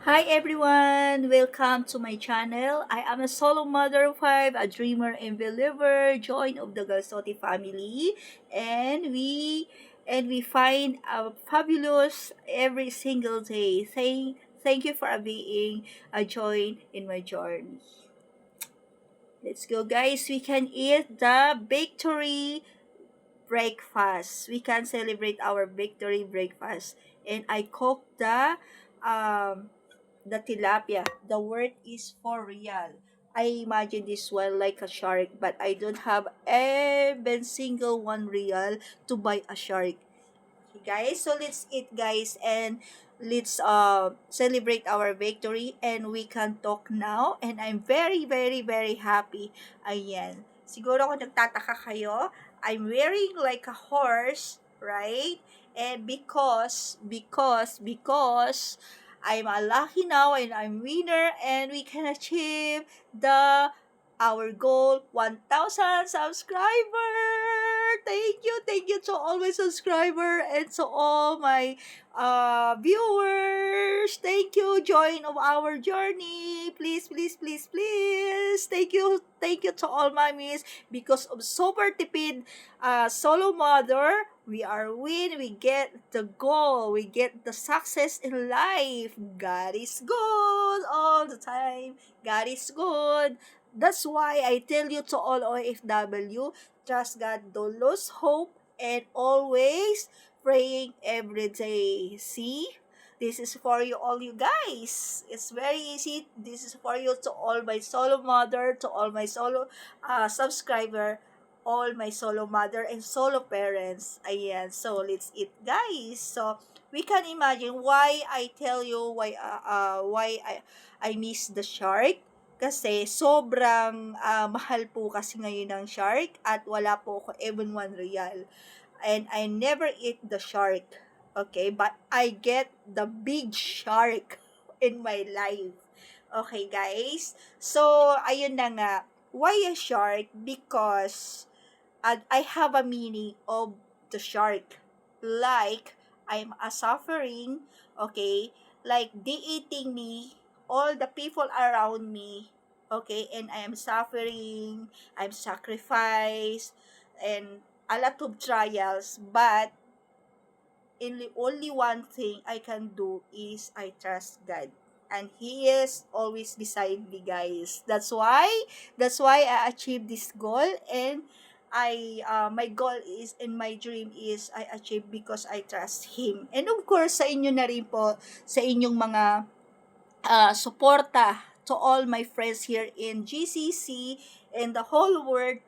Hi everyone! Welcome to my channel. I am a solo mother of five, a dreamer and believer, join of the Galsotti family, and we find a fabulous every single day. Thank you for being a join in my journey. Let's go guys. We can eat the victory breakfast. We can celebrate our victory breakfast. And I cooked the tilapia. The word is for real. I imagine this one like a shark, but I don't have even single one real to buy a shark. Okay, guys, so let's eat, guys, and let's celebrate our victory, and we can talk now. And I'm very, very, very happy. Ayan. Siguro kung nagtataka kayo, I'm wearing like a horse, right? And because I'm a lucky now and I'm winner and we can achieve the our goal 1,000 subscriber. Thank you to all my subscriber and to all my viewers. Thank you, join of our journey. Please, please, please, please. Thank you to all mommies because of Super Tipid solo mother. We are win, we get the goal, we get the success in life. God is good all the time. God is good. That's why I tell you to all OFW, trust God, don't lose hope, and always praying every day. See? This is for you all you guys. It's very easy. This is for you to all my solo mother, to all my solo subscriber, all my solo mother and solo parents. Ayan. So, let's eat, guys. So, we can imagine why I tell you why I miss the shark. Kasi sobrang mahal po kasi ngayon ng shark at wala po ako even 1 real. And I never eat the shark. Okay, but I get the big shark in my life. Okay, guys. So, ayun na nga. Why a shark? Because I have a meaning of the shark. Like, I'm a suffering, okay? Like, they eating me, all the people around me, okay? And I am suffering, I'm sacrificed, and a lot of trials. But, only one thing I can do is I trust God. And He is always beside me, guys. That's why I achieved this goal, and my goal is and my dream is I achieve because I trust Him. And of course, sa inyo na rin po, sa inyong mga suporta to all my friends here in GCC and the whole world.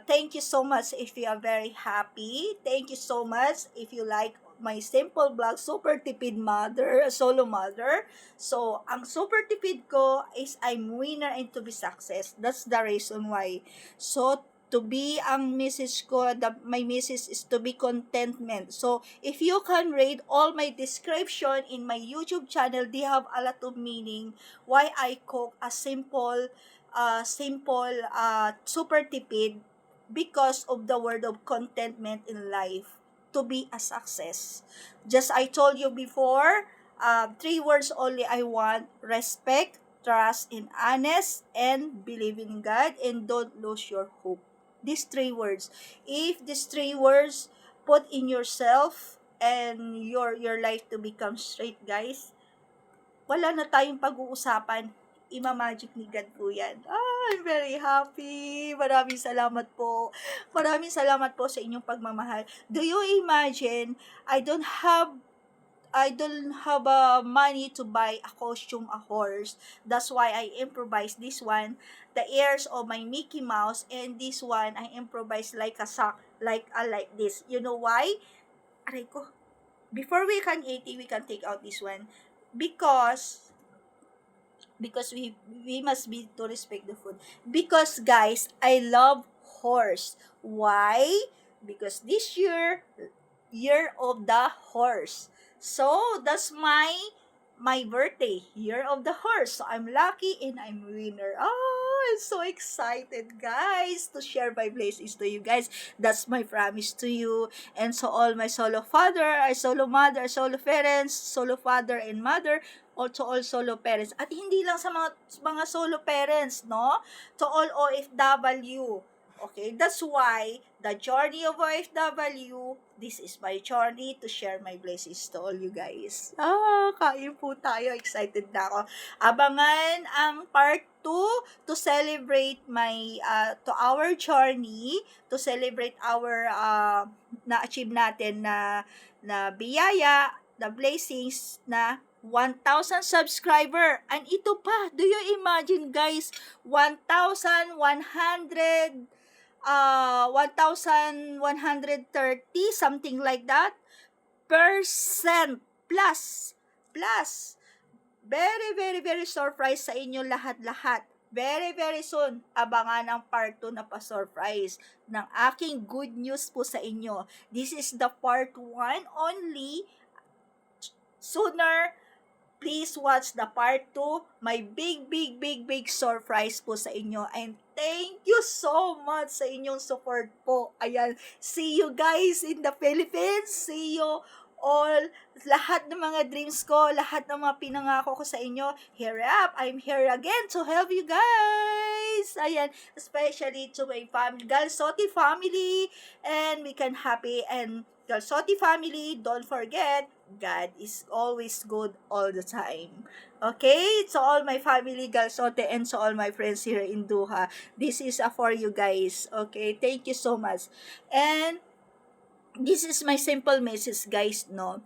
Thank you so much if you are very happy. Thank you so much if you like my simple vlog, Super Tipid Mother, Solo Mother. So, ang super tipid ko is I'm winner and to be success. That's the reason why. So, to be ang message ko, my message is to be contentment. So, if you can read all my description in my YouTube channel, they have a lot of meaning why I cook a super tipid because of the word of contentment in life to be a success. Just I told you before, 3 words only I want: respect, trust, and honest, and believe in God, and don't lose your hope. These 3 words. If these 3 words put in yourself and your life to become straight, guys, wala na tayong pag-uusapan. Ima-magic ni God po yan. I'm very happy. Maraming salamat po. Maraming salamat po sa inyong pagmamahal. Do you imagine, I don't have money to buy a costume, a horse. That's why I improvise this one, the ears of my Mickey Mouse, and this one I improvise like a sock, like this. You know why? Aray ko. Before we can eat it, we can take out this one because we must be to respect the food. Because guys, I love horse. Why? Because this year of the horse. So that's my birthday, year of the horse. So I'm lucky and I'm winner. I'm so excited, guys, to share my blessings to you guys. That's my promise to you. And so all my solo father, solo mother, solo parents, solo father and mother, also all solo parents. At hindi lang sa mga solo parents, no? To all OFW. Okay, that's why the journey of OFW, this is my journey to share my blessings to all you guys. Kain po tayo. Excited na ako. Abangan ang part 2 to celebrate to our journey, to celebrate our na-achieve natin na biyaya, the blessings na 1,000 subscriber. And ito pa, do you imagine guys, 1,130, something like that, percent plus. Very, very, very surprise sa inyo lahat-lahat. Very, very soon, abangan ang part 2 na pa-surprise ng aking good news po sa inyo. This is the part 1 only. Sooner, please watch the part 2. My big surprise po sa inyo. And thank you so much sa inyong support po. Ayan, see you guys in the Philippines. See you all, lahat ng mga dreams ko, lahat ng mga pinangako ko sa inyo, here up, I'm here again to help you guys. Ayan, especially to my family, Galsotti family, and we can happy, and Galsotti family, don't forget, God is always good all the time. Okay? So all my family, Galsote, and so all my friends here in Doha, this is for you guys. Okay? Thank you so much. And this is my simple message, guys, no?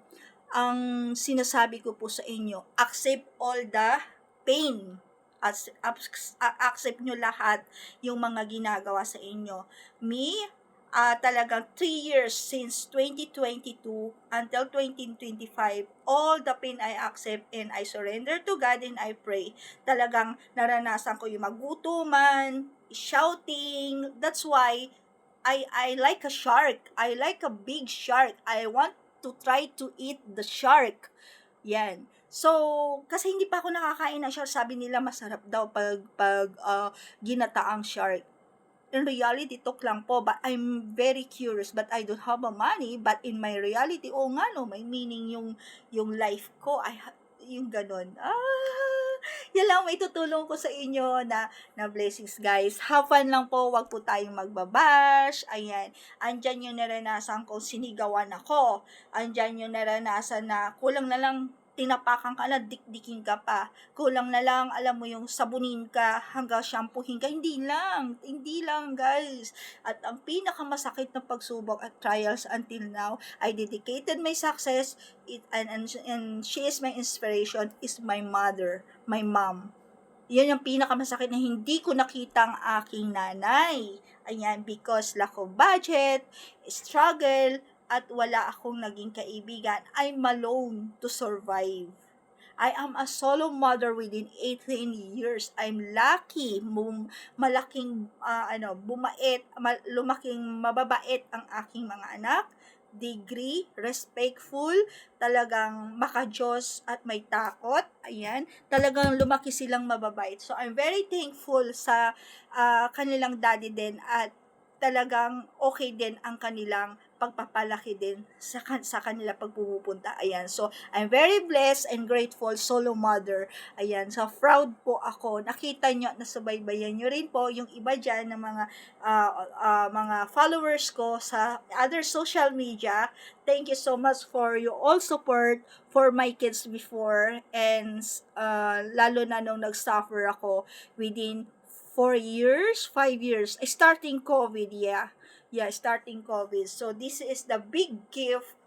Ang sinasabi ko po sa inyo, accept all the pain. Accept nyo lahat yung mga ginagawa sa inyo. Me, talagang 3 years since 2022 until 2025, all the pain I accept and I surrender to God and I pray. Talagang naranasan ko yung magutuman, shouting. That's why I like a shark. I like a big shark. I want to try to eat the shark. Yan. So, kasi hindi pa ako nakakain ng shark, sabi nila masarap daw pag ginataang shark. In reality, tok lang po, but I'm very curious, but I don't have a money, but in my reality, nga no, may meaning yung life ko, yung ganon. Yan lang may tutulong ko sa inyo na blessings, guys. Have fun lang po, wag po tayong magbabash. Ayan, andyan yung naranasan ko, sinigawan ako. Andyan yung naranasan na kulang na lang tinapakan ka na, dikdikin ka pa. Kulang na lang, alam mo yung sabunin ka, hanggang shampoohin ka. Hindi lang, guys. At ang pinakamasakit na pagsubok at trials until now, I dedicated my success, and she is my inspiration, is my mother, my mom. Yan yung pinakamasakit na hindi ko nakita ang aking nanay. Ayan, because lack of budget, struggle, at wala akong naging kaibigan. I'm alone to survive. I am a solo mother within 18 years. I'm lucky, lumaking mababait ang aking mga anak, degree, respectful, talagang maka-Diyos at may takot. Ayan, talagang lumaki silang mababait. So, I'm very thankful sa kanilang daddy din, at talagang okay din ang kanilang pagpapalaki din sa kanila pagpupunta. Ayan. So, I'm very blessed and grateful, solo mother. Ayan. So, proud po ako. Nakita nyo, nasubaybayan nyo rin po yung iba dyan ng mga followers ko sa other social media. Thank you so much for your all support for my kids before, and lalo na nung nag-suffer ako within 4 years, 5 years, starting COVID, starting COVID. So, this is the big gift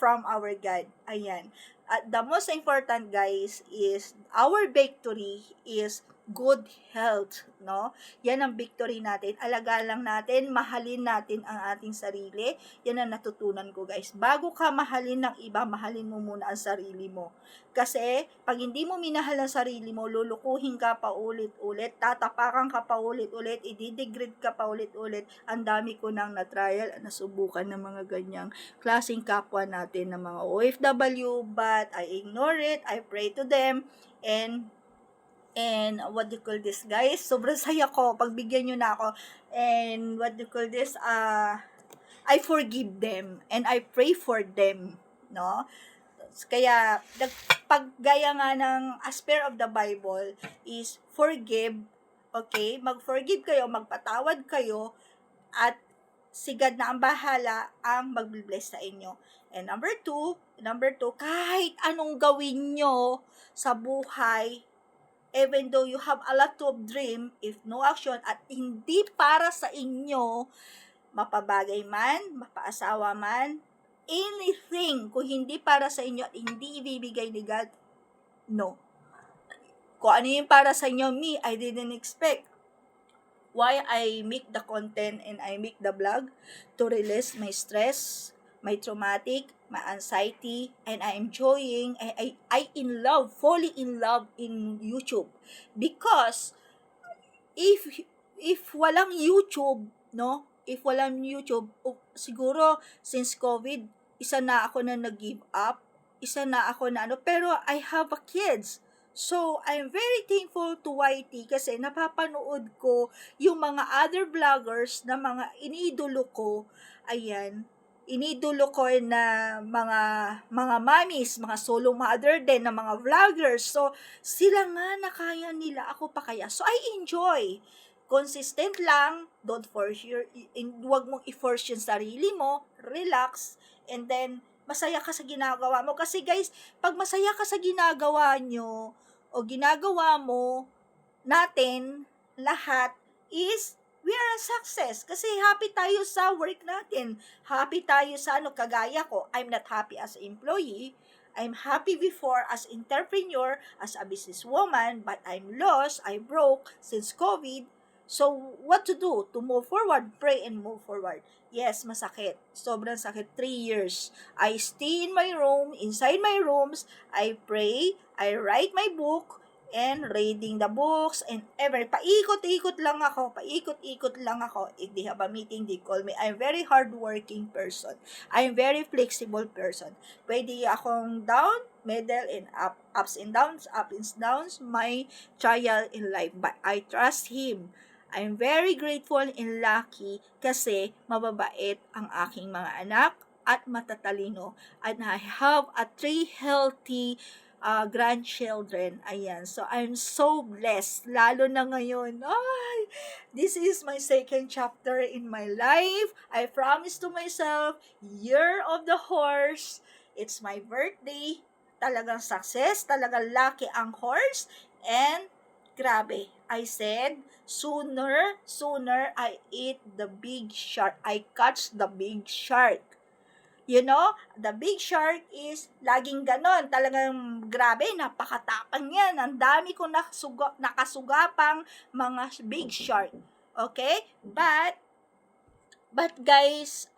from our God. Ayan. At the most important, guys, is our victory is good health, no? Yan ang victory natin. Alagaan lang natin, mahalin natin ang ating sarili. Yan ang natutunan ko, guys. Bago ka mahalin ng iba, mahalin mo muna ang sarili mo. Kasi, pag hindi mo minahal ang sarili mo, lulukuhin ka pa ulit-ulit, tatapakan ka pa ulit-ulit, i-degrade ka pa ulit-ulit. Ang dami ko nang na-trial, nasubukan ng mga ganyang klaseng kapwa natin ng mga OFW, but I ignore it, I pray to them, and And what do you call this, guys? Sobrang saya ko. Pagbigyan nyo na ako. And what do you call this? I forgive them. And I pray for them. No? Kaya, paggaya nga ng as per of the Bible is forgive. Okay? Mag-forgive kayo, magpatawad kayo, at si God na ang bahala ang mag-bless sa inyo. And number two, kahit anong gawin nyo sa buhay, even though you have a lot of dream, if no action at hindi para sa inyo, mapabagay man, mapaasawa man, anything, kung hindi para sa inyo at hindi ibibigay ni God, no. Kung ano yung para sa inyo, me, I didn't expect. Why I make the content and I make the blog? To release my stress, my traumatic, my anxiety, and I enjoying, I in love, fully in love in YouTube. Because, if walang YouTube, no? If walang YouTube, siguro, since COVID, isa na ako na nag-give up, isa na ako na pero I have a kids. So, I'm very thankful to YT kasi napapanood ko yung mga other vloggers na mga iniidolo ko. Ayan, iniidolo ko na mga mommies, mga solo mother din na mga vloggers. So, sila nga na kaya nila, ako pa kaya. So, I enjoy. Consistent lang, don't force huwag mong i-force yung sarili mo, relax, and then masaya ka sa ginagawa mo. Kasi guys, pag masaya ka sa ginagawa nyo, o ginagawa mo, natin, lahat, is, we are a success. Kasi happy tayo sa work natin. Happy tayo sa kagaya ko. I'm not happy as an employee. I'm happy before as entrepreneur, as a businesswoman, but I'm lost, I broke since COVID. So, what to do? To move forward, pray and move forward. Yes, masakit. Sobrang sakit. 3 years. I stay in my room, inside my rooms. I pray, I write my book, and reading the books, and paikot-ikot lang ako. If they have a meeting, they call me. I'm very hardworking person. I'm very flexible person. Pwede akong down, middle, and ups and downs, my trial in life. But I trust Him. I'm very grateful and lucky kasi mababait ang aking mga anak at matatalino. And I have 3 healthy grandchildren. Ayan. So, I'm so blessed. Lalo na ngayon. Ay, this is my second chapter in my life. I promise to myself, Year of the Horse. It's my birthday. Talagang success. Talagang lucky ang horse. And, grabe. I said, sooner I eat the big shark. I catch the big shark. You know, the big shark is laging ganon. Talagang grabe, napakatapang yan. Ang dami ko nakasugapang mga big shark. Okay? But guys,